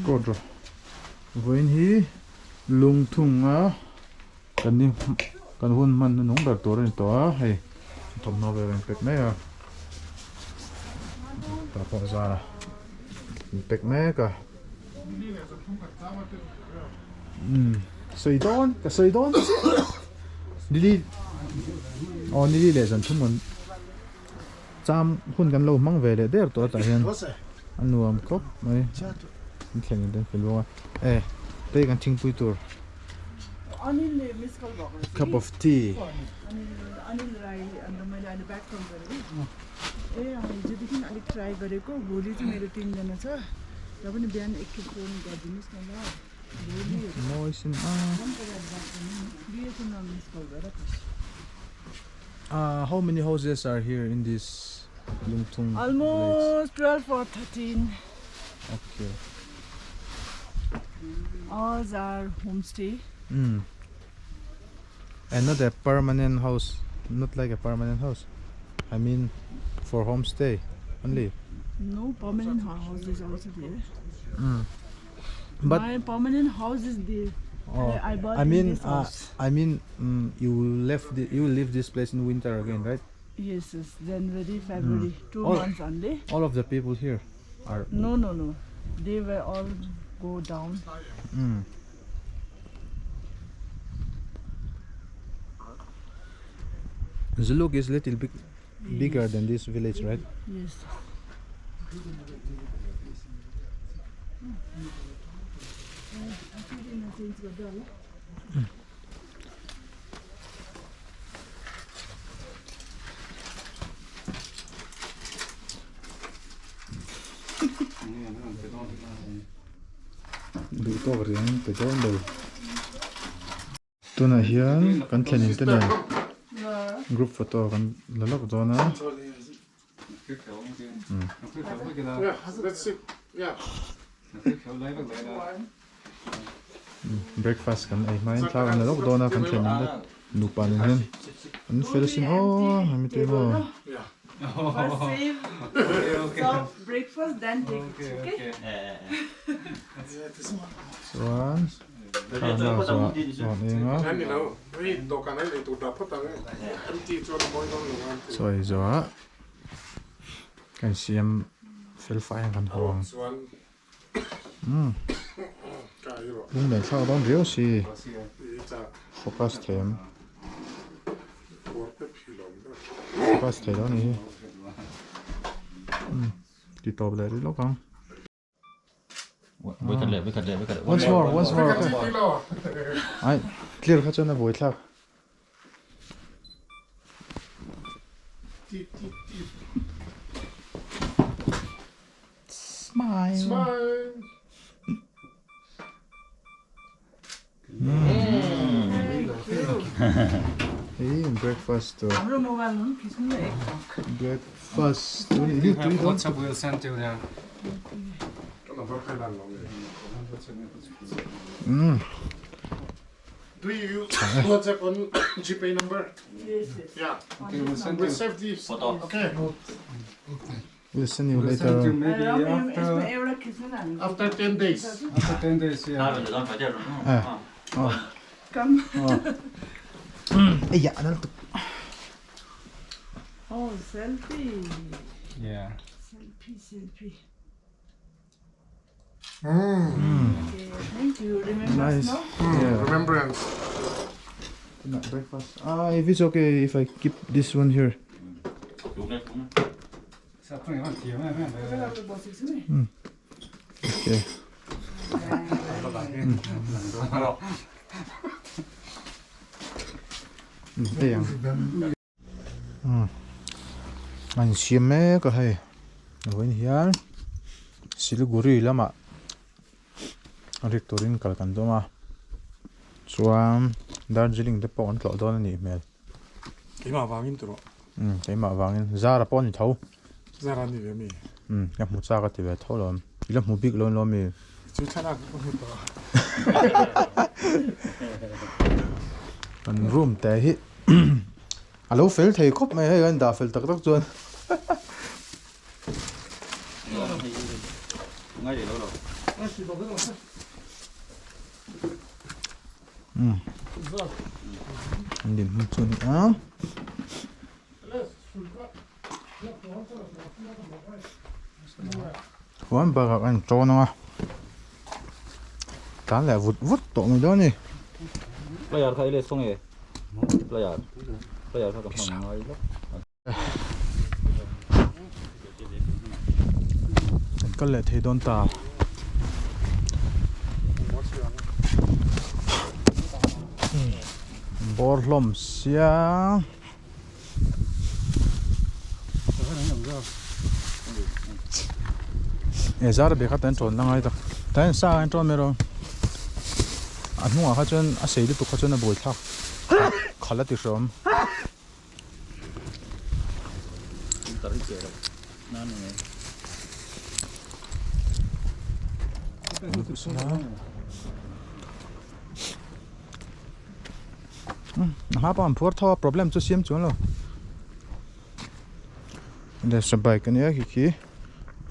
Cột rồi. Với hi lung thùng á, cần đi cần hôn man nóng đợt tối này tối hay thầm nó về bẹt mé à, ta bỏ ra bẹt mé cả, sợi đón, đi, đi để dần chúng mình chăm hônกันlâu mang về để để tối tại hiện ăn nuông cốc này, mình khen đến phải luôn à, đây kan chinh pui tur. Cup of tea. How many houses are here in this Lungtung almost village? 12 or 13. Okay. All are homestay. And not a permanent house, not like a permanent house. I mean, for homestay only. No permanent house is also there. But my permanent house is there. I bought this house. You leave this place in winter again, right? Yes, January, February, 2 months only. All of the people here are. No. They were all go down. Zuluk is little bit bigger than this village, right? Yes. Đủ to riêng từ chỗ đầu. Tôi này hiền, cần khen nhìn tên này. Group photo kan lalak do na. Breakfast kan ai mai thla kan lalak do na kan khen na nu pa ni hen. An felisin mi te mo. First save. So breakfast, then take. Okay. One. Rồi gió cái xem phèn phaiกันหองลุงไหนเข้าต้องเรียวสิโฟกัสเทมโฟกัสเทมแล้วนี่ติดต่อไปเลยดิลูกกังOnce more. I clear ka chana boy thak. Smile. Hey, breakfast. Breakfast. What's up? We'll send you there. Do you use WhatsApp on GPay number? Yes. Yeah. Okay, We'll save these. Okay. We'll send you We'll send you later. maybe After 10 days. after 10 days, yeah. Come. Ây dạ nó tục. Oh, selfie. Yeah. Selfie. Okay, thank you. Remember us Nice. now? Yeah. Remembrance. Breakfast. If it's okay if I keep this one here. Okay. Đây anh xem mấy cái hay rồi hiện Siliguri lama Riktorin kalkan do ma chuan Darjeeling te pawh an tlaw dawn ani hmel Keima wangin turo. keimah awangin zara pawh ani tho Zara ni ve mi. ka hmu chaka ti ve tho lom ila hmu bik lon lomi Chu thana ko hu to. an room te hi alo fel thei khop mai hai an da fel tak tak chuan ngay để đâu rồi Din muncul ni ah. Wan baga kan trona. Tan la vút vút to mi đó ni. Player khai le song e. Player khai ka hon ngai lo. Cái lệ thì đón ta. Bor lom xia. Giờ bị khách đến trốn đang ngay đó. Đến sao anh trốn mày rồi? Anh không có chân, anh xây đi tụi khách chân là bồi thắc. Khá là tiếc sớm. Hả bạn phốt thọ problem cho xiêm chuan lo. Để xem bài cái này kì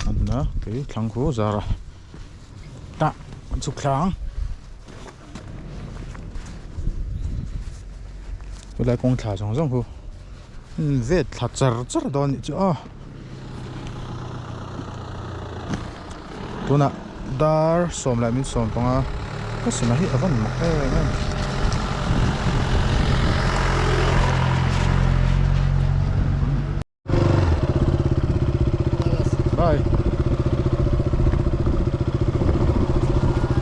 anh na cái thằng cô ra rồi. Ta chụp thằng. Tôi lại con thả trong cô. Về thả chở đó nhỉ chứ à. Tôi nè thar xóm lại mình xóm bằng à. Cái gì mà hết vẫn mặc cái này. Bye.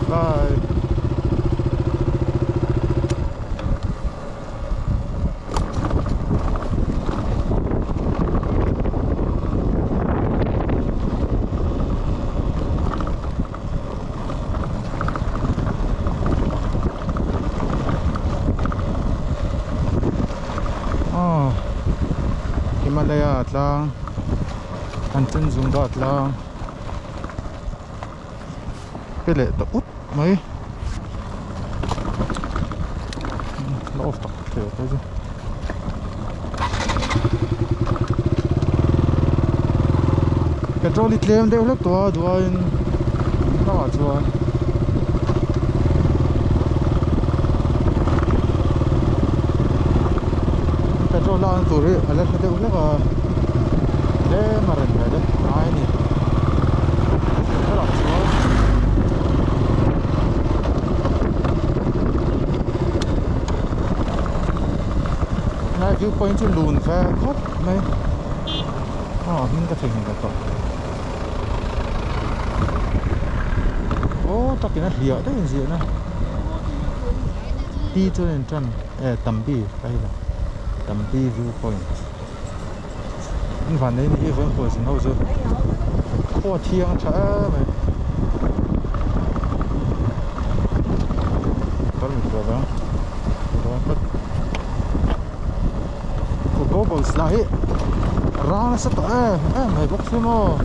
Bye. Oh, Himalaya lang. Anten zoom dot lang. Pele to út mấy. Lâu tắc kiểu thôi chứ. Petrol ít lên đều lắm to đuôi. Nó chua. Petrol lang tu rồi, alert đều lắm à. Để mà rèn đấy, ai nè. Nó lọt xuống. Này view point trên lùn và khóc này. Mình có thể nhìn được rồi. Ô, chắc cái nó hiểu đấy gì nữa. Đi cho nên chân, tầm bi, đây là tầm bi view point. Phần đấy thì vẫn còn sinh hậu rồi. Khó thiêng chả mày. Có mình rồi đó. Đó. Cô bố lại. Rang sắp mày bốc xem mô.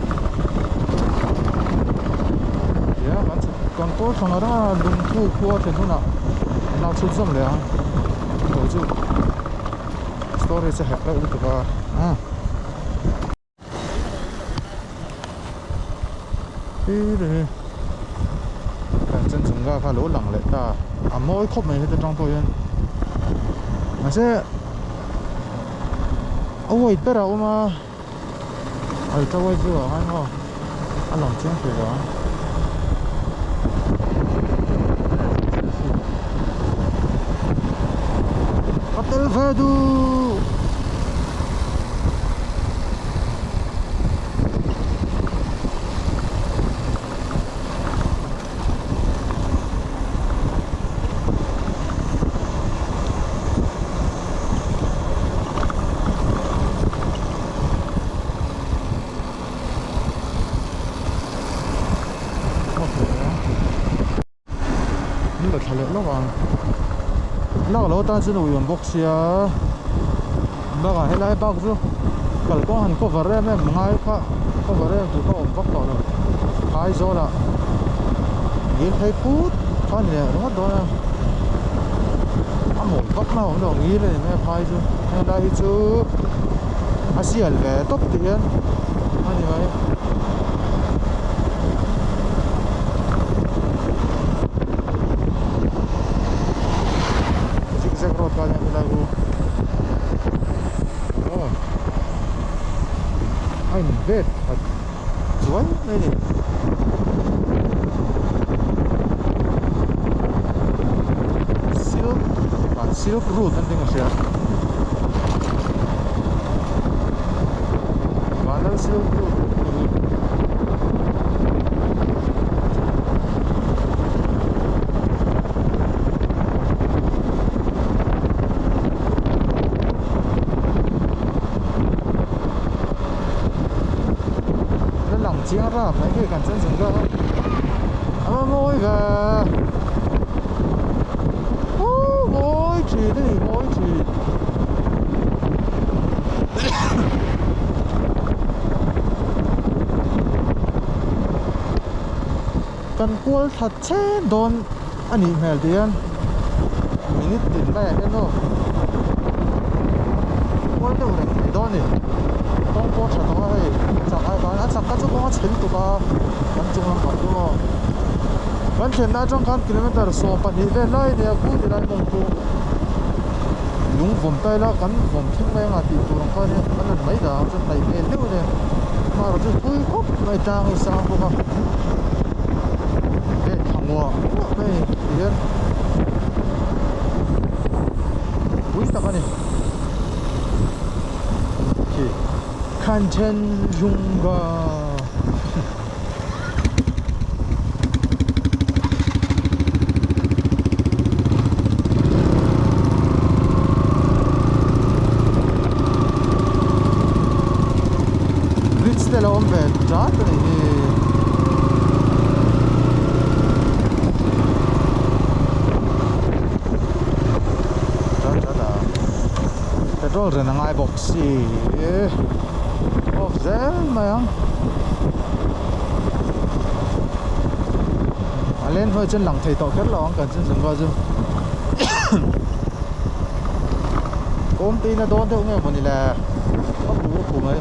Yeah, còn có thằng đó lùng thu khua thì nó nào chút dâm đấy à. Rồi chứ. Story sẽ hẹp lại được vào. Rồi chân chúng ta phải lỗ lặng lại ta mỗi khúc này thì trong tôi mà sẽ ôi bé đâu mà ở trong quay dừa hay không ăn lòng chén thì đó hotel Vedu nó ta xin uống box xia nó cả hết lại bao nhiêu cả con hành có vợ em ngay quá có vợ em tụi có ổn vóc rồi hai giờ là nhìn thấy phút thôi nè nó đó ăn một vóc nào cũng được nghĩ này mẹ hai chứ em đây chứ Asia về tốt tiền anh vậy anh vết chuối đây này silk root anh tiếng gì và nó silk root chia ra mấy cái cảnh chân rừng ra ngồi về ngồi chỉ đây ngồi chỉ cần cuốn thật chế đồn anh đi mèo tiền mình tiền này cái nó cuốn đâu này đồn nàyต้องโพสต์ตัวให้จากไอ้บ้านอาจจะก็จะว่าเช่นตัวมันจงรักกันตัววันเช่นน่าจะการกิโลเมตรสองพันนี่เป็นไรเนี่ยกูที่ได้มองตัวลุงผมไปแล้วกันผมทิ้งไว้งานติดตัวกันเนี่ยมันไม่ได้จะไหนเงี้ยเร็วเนี่ยมาเราจะทุยครบไม่จ้างให้สร้างพวกเขาเอ๊ะทางวัวไม่เรียนอุ้ยตะกันนี่Kanchenjunga Bridge della ombreggiata petrol ren ngai boxi dễ mà không lên hơi chân lỏng thầy tổ kết lỏng cần chân dừng vào dừng công ty nó đón theo nghe một này là bắt bú của mấy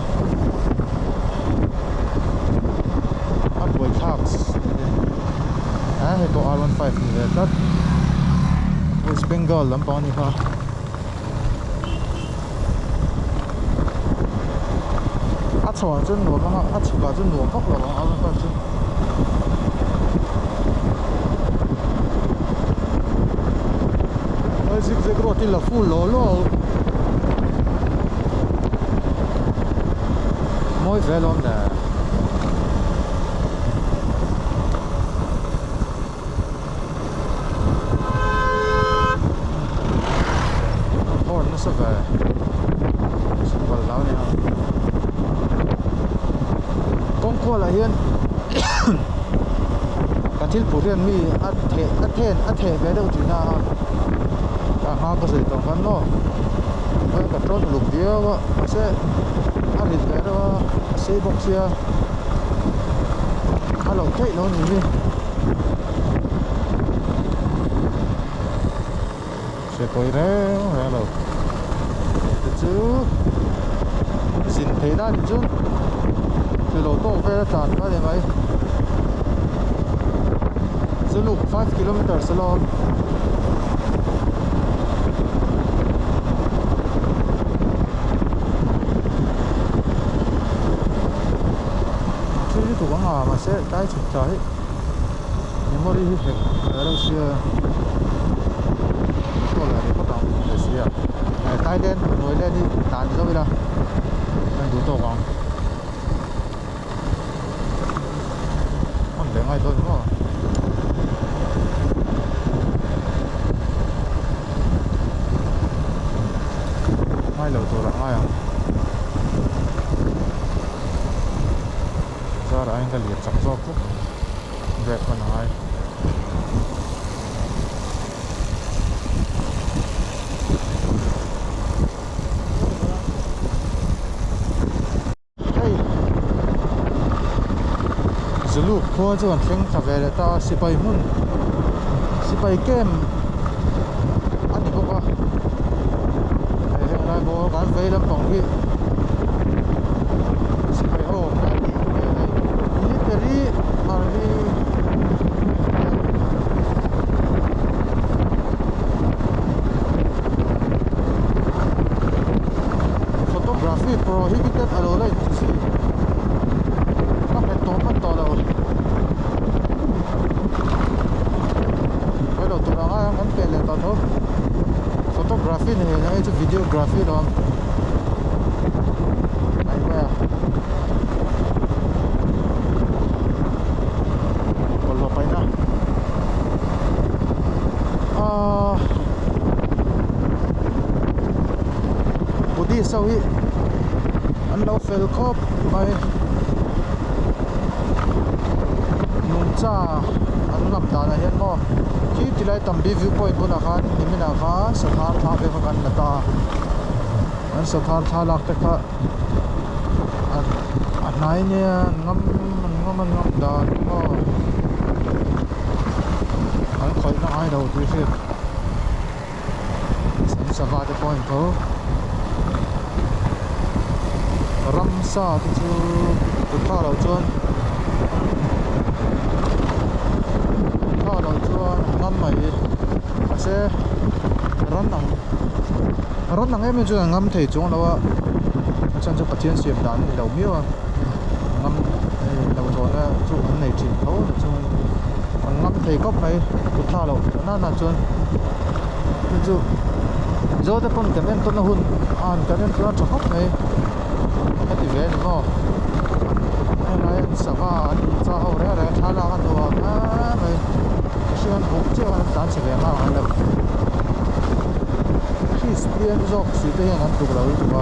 bắt buổi tax hay tổ R15 này là West Bengal lắm bao nhiêu ha chọn chân nuột mà chỉ cả chân nuột khóc là bằng áo con chân ơi dịch dịch rồi thì là full lố lố mỗi về luôn nè thôi nó sẽ về sẽ vào lão này công qua là hiền cả thiên phú hiền mi ắt thể về đâu chỉ na cả hai cái gì tổng phân nó với cả trốn lục địa và sẽ ăn thịt về đó sẽ bóc xe ăn lẩu chạy nó gì đi sẽ coi đấy là lẩu chứ xin thấy đã chứ từ lỗ tổ về là tràn qua đây mấy giữ lục 5 km sẽ lo chứ thủ quảng hòa mà sẽ tái chụp trái nhưng mà đi hết ở đâu xưa có là để bắt đầu để xưa tay đen nổi lên đi tàn ra bây giờ anh đủ tổ quảng để ngay thôi đúng không? Ngay lầu tôi là ngay à? Ra là anh ta liệt chọc gió phúc vẹt còn aiลูกพัวจะกันเพ่งขับเลยตาสิไปหุ่นสิไปเกมอันนี้ก็ว่าเฮ้ยนายบอกการไปลำปองที่สิไปโอ้นั่นมิลิเตอรี่อาร์มี่โฟโตกราฟีโปรฮิบิเต็ดอะไรเลยสิ photography này hay cho videography đó ai mà còn lo phải na body sau hi anh lâu phèn khop mai nung cha anh ngắm đàn này hiện mo khi thì lại tầm view point của nó khan thì mình là khá sợ thar thả về phần là ta anh sợ thar thả lạc tất cả anh này nha ngắm đàn mo anh khỏi nó ai đâu thì phết sẽ vào cái point thôi Ramsa thì chú thả đầu chuan ngắm mày sẽ rắn nặng em cho ngắm thấy chúng nó chân cho phát triển xiêm đàn đầu miêu ngắm đầu thôi là chú anh này chỉ thấu được cho ngắm thấy cốc này tụt thả đầu nó là chuan chú giờ thì con cái em tôi nó hun cái em tôi nó chọc cốc này cái gì vậy nó này sava anh cha hậu đấy là thả ra ăn đồ này chuyện cũng chưa ăn tán sẽ về mà ăn được Christian dọc xí tới hiện ăn tục lâu tục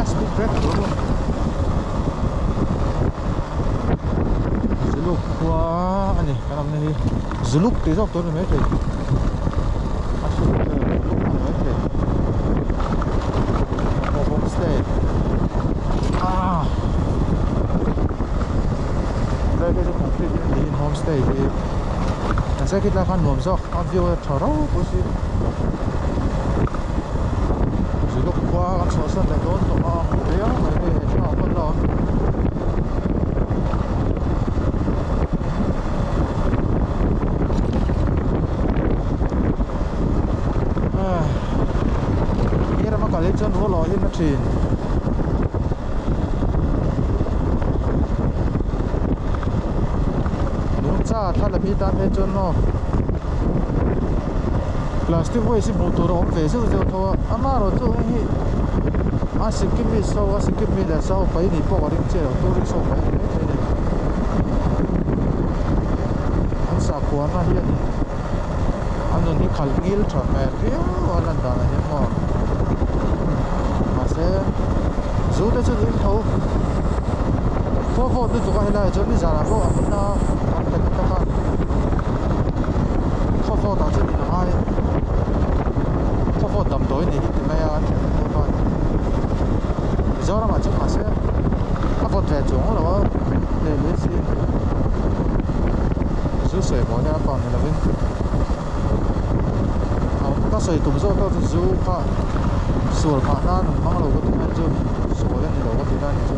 speed break đúng không zuluk quá anh này cái năm này zuluk tí dọc tôi mới thấy homestay đây cái complete in homestay thì anh sẽ kết là khăn nuông gió con view thở đâu bố xí rồi lúc qua con số sân lại đốn tụi họ đéo mấy cái cho họ con lo nghĩa là mà cả lên chân nó lo yên nó chìm cha thà là bị ta thấy cho nó plastic waste motor ông về sự cho thôi ama rồi tôi hi Sikkim mi sau Sikkim mi là sau phải đi bỏ đi chơi rồi tôi đi sau phải đấy anh sa quan là hiện anh nói khal ngil thọ mẹ riêng anh là đó là những mà sẽ dù để cho đi thâu phố tôi tụi cái này cho đi ra là phố anh nó phố đó chứ nó hay phố đầm tối này thì này anh thôi giờ mà chắc là sẽ phố trẻ chúng là để lấy gì giữ sưởi bỏ ra còn là bên các sưởi tụm rồi các giữ cả sủa cả na mang lâu cái tụm chứ sủa lên thì lâu cái tụm này chứ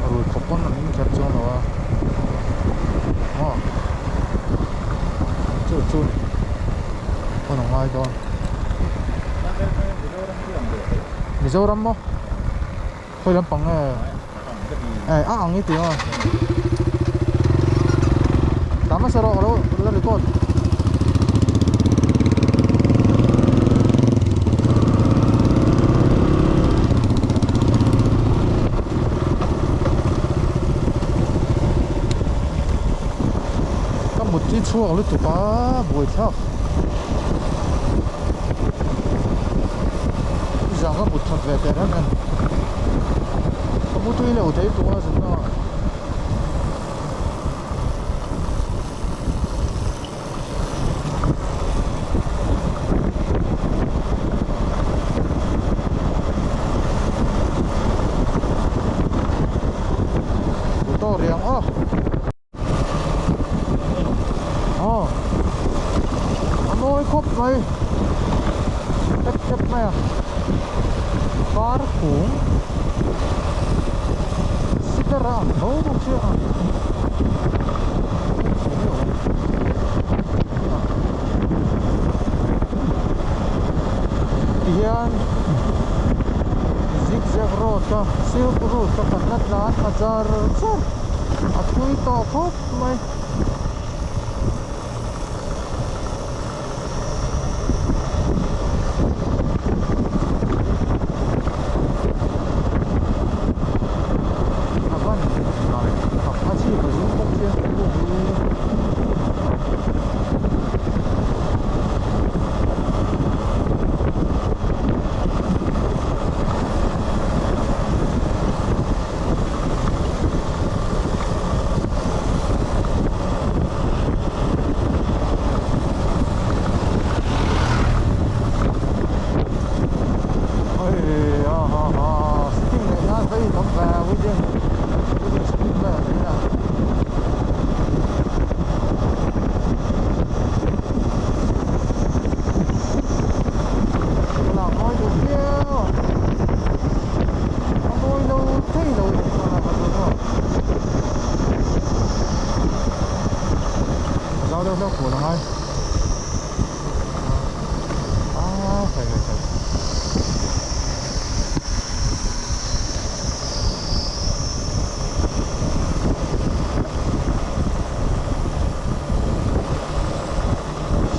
rồi có con là mình kẹp cho nó chút con nó ngay con Mizoram mo khơi lắm bằng ăn cái tiếng tắm mà sao đó là được con một tí chua lúc tụi ba buổi thấp giờ có một thật về tiền đó có một tuy lâu thấy tụi nó rồi nó tụi to riêng ôi khóc vậy chấp mẹ thar khủng xích ra thấu một chiếc hiện zigzag road ka silk road ka kanat lahat hazar at kung ito khóc mày đâu đâu của nó ngay phải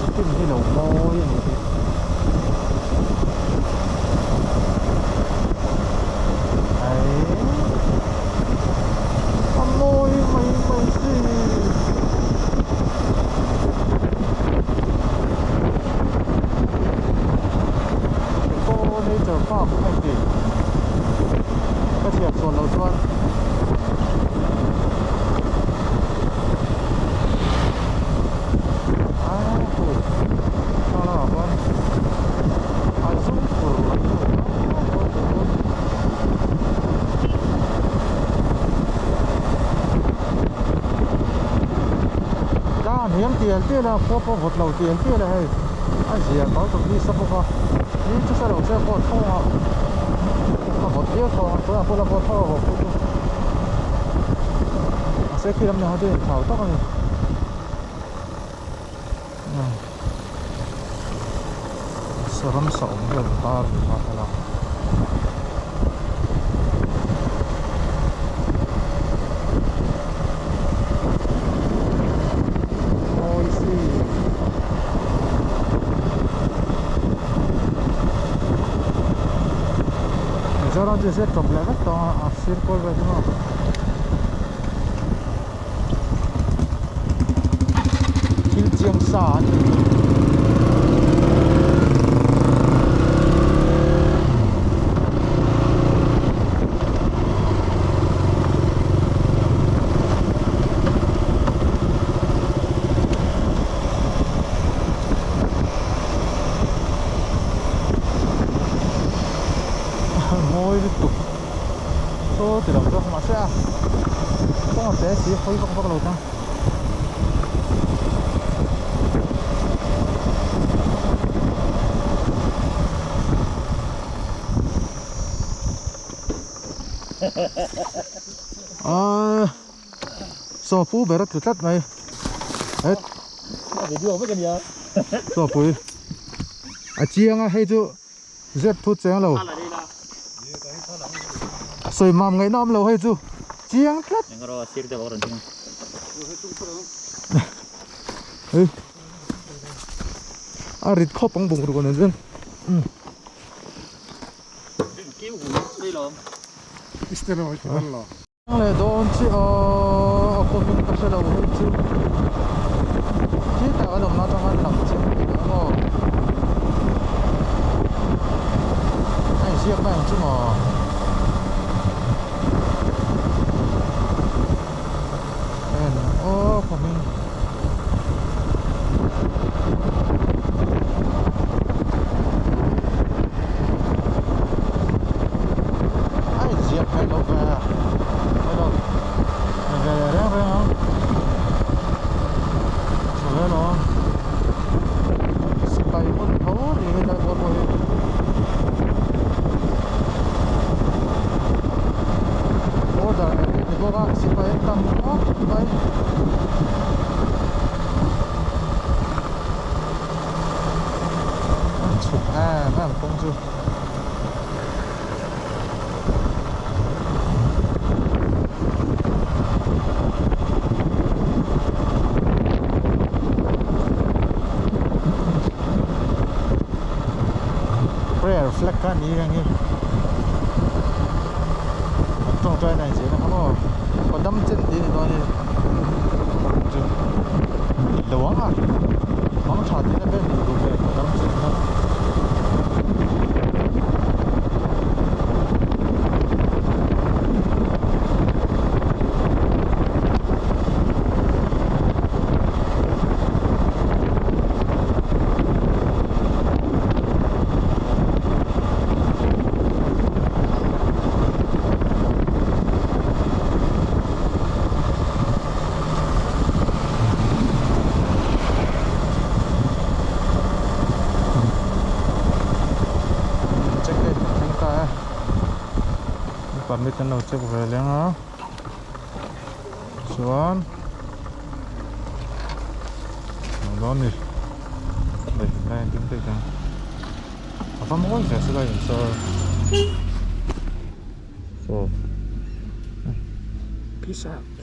Sikkim thì đầu môi vậy thì môi mày gì cô đi chở pháp anh chị các chị xuân đầu xuân ôi sao nào con giúp của hiếm tiền kia là có một đầu tiền kia là hay anh gì có tụi đi sắp qua đi cho sao đầu xe có thô à có một tiếc có tôi là có thô sẽ khi làm nào thì thảo tóc này sợ lắm sợ rồi ta là Giờ thì sẽ trồng lại rất to circle vậy đúng không? Kim chiang sa từ đầu ra mà sẽ không sẽ chỉ khối không bắt đầu ta so phú bé rất tuyệt mày hết video với cái gì so phú chiang hay chú rất phút chiang lâu soi mam ngày năm lâu hay chú chiang rất rít khóc bằng bụng rồi còn 이스테로 달라. này đón chị có mình có sẽ đâu hay chú chỉ ta ở đồng nào trong ăn lắm chứ anh siết bạn chứ mà của mình ai diệt cái đâu về đâu về rẽ không rồi nó bay con thấu thì người ta có rồi ô đời thì có bác sĩ bay tăng bay nó không chưa prayer flag kan đi rằng trong trái này chỉ là có đâm chân đi thôi đầu á mắm chả thì nó bên đủ về đâm chân thôi Pamit na lang sa Khawvel ha. Suan. đó nè đây đây chúng tôi đang apa mau saya sudah so Peace out.